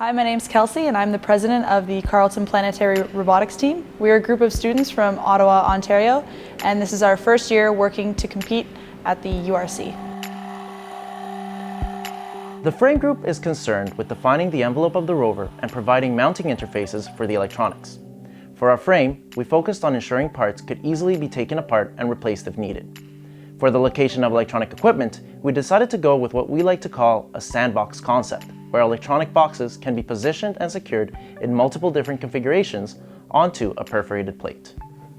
Hi, my name's Kelsey and I'm the president of the Carleton Planetary Robotics team. We're a group of students from Ottawa, Ontario, and this is our first year working to compete at the URC. The frame group is concerned with defining the envelope of the rover and providing mounting interfaces for the electronics. For our frame, we focused on ensuring parts could easily be taken apart and replaced if needed. For the location of electronic equipment, we decided to go with what we like to call a sandbox concept, where electronic boxes can be positioned and secured in multiple different configurations onto a perforated plate.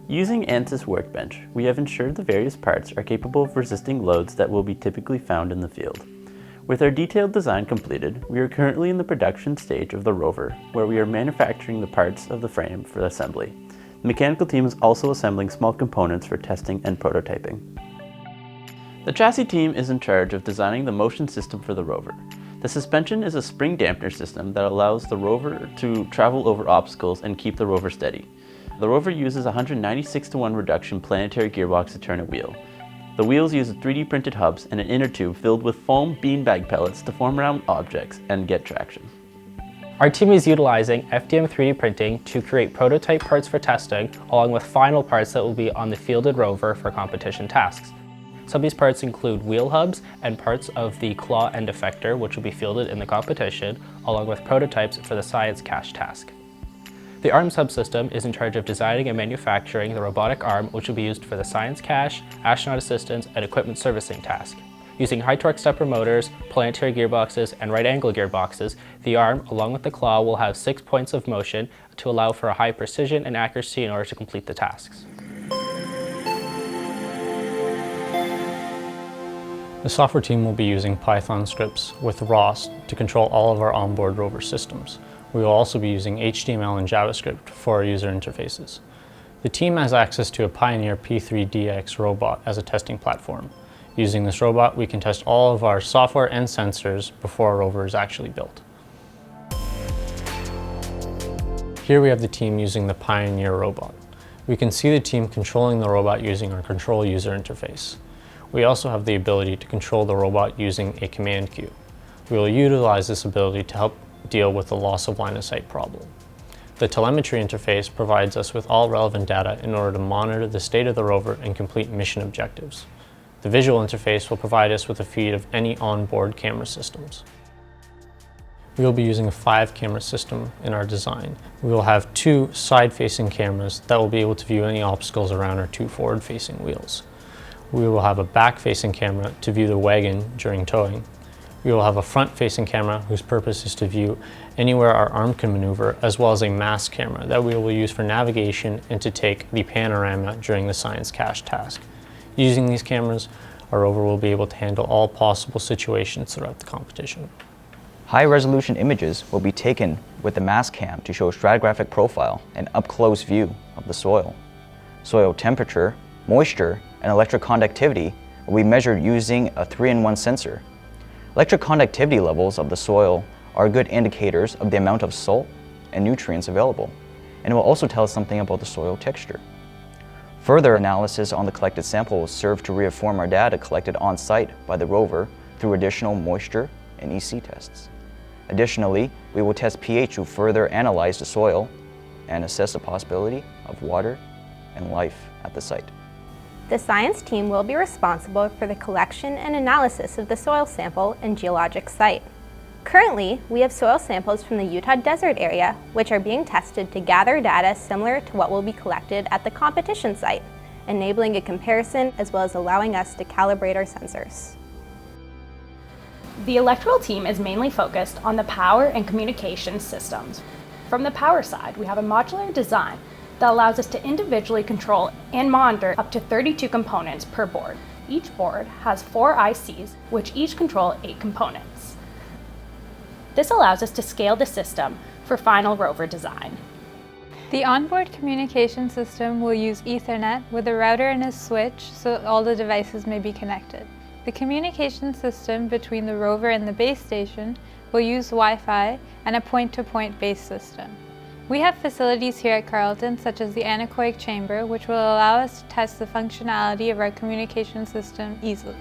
Using ANSYS Workbench, we have ensured the various parts are capable of resisting loads that will be typically found in the field. With our detailed design completed, we are currently in the production stage of the rover, where we are manufacturing the parts of the frame for assembly. The mechanical team is also assembling small components for testing and prototyping. The chassis team is in charge of designing the motion system for the rover. The suspension is a spring dampener system that allows the rover to travel over obstacles and keep the rover steady. The rover uses a 196:1 reduction planetary gearbox to turn a wheel. The wheels use 3D printed hubs and an inner tube filled with foam beanbag pellets to form round objects and get traction. Our team is utilizing FDM 3D printing to create prototype parts for testing, along with final parts that will be on the fielded rover for competition tasks. Some of these parts include wheel hubs and parts of the claw end effector, which will be fielded in the competition, along with prototypes for the science cache task. The arm subsystem is in charge of designing and manufacturing the robotic arm, which will be used for the science cache, astronaut assistance, and equipment servicing task. Using high torque stepper motors, planetary gearboxes, and right angle gearboxes, the arm, along with the claw, will have 6 points of motion to allow for a high precision and accuracy in order to complete the tasks. The software team will be using Python scripts with ROS to control all of our onboard rover systems. We will also be using HTML and JavaScript for our user interfaces. The team has access to a Pioneer P3DX robot as a testing platform. Using this robot, we can test all of our software and sensors before our rover is actually built. Here we have the team using the Pioneer robot. We can see the team controlling the robot using our control user interface. We also have the ability to control the robot using a command queue. We will utilize this ability to help deal with the loss of line of sight problem. The telemetry interface provides us with all relevant data in order to monitor the state of the rover and complete mission objectives. The visual interface will provide us with a feed of any onboard camera systems. We will be using a 5-camera system in our design. We will have 2 side-facing cameras that will be able to view any obstacles around our 2 forward-facing wheels. We will have a back-facing camera to view the wagon during towing. We will have a front-facing camera whose purpose is to view anywhere our arm can maneuver, as well as a mass camera that we will use for navigation and to take the panorama during the science cache task. Using these cameras, our rover will be able to handle all possible situations throughout the competition. High-resolution images will be taken with the mass cam to show stratigraphic profile and up-close view of the soil. Soil temperature, moisture, and electric conductivity will be measured using a 3-in-1 sensor. Electric conductivity levels of the soil are good indicators of the amount of salt and nutrients available, and it will also tell us something about the soil texture. Further analysis on the collected sample will serve to reaffirm our data collected on site by the rover through additional moisture and EC tests. Additionally, we will test pH to further analyze the soil and assess the possibility of water and life at the site. The science team will be responsible for the collection and analysis of the soil sample and geologic site. Currently, we have soil samples from the Utah desert area, which are being tested to gather data similar to what will be collected at the competition site, enabling a comparison as well as allowing us to calibrate our sensors. The electrical team is mainly focused on the power and communication systems. From the power side, we have a modular design that allows us to individually control and monitor up to 32 components per board. Each board has 4 ICs, which each control 8 components. This allows us to scale the system for final rover design. The onboard communication system will use Ethernet with a router and a switch so all the devices may be connected. The communication system between the rover and the base station will use Wi-Fi and a point-to-point base system. We have facilities here at Carleton, such as the anechoic chamber, which will allow us to test the functionality of our communication system easily.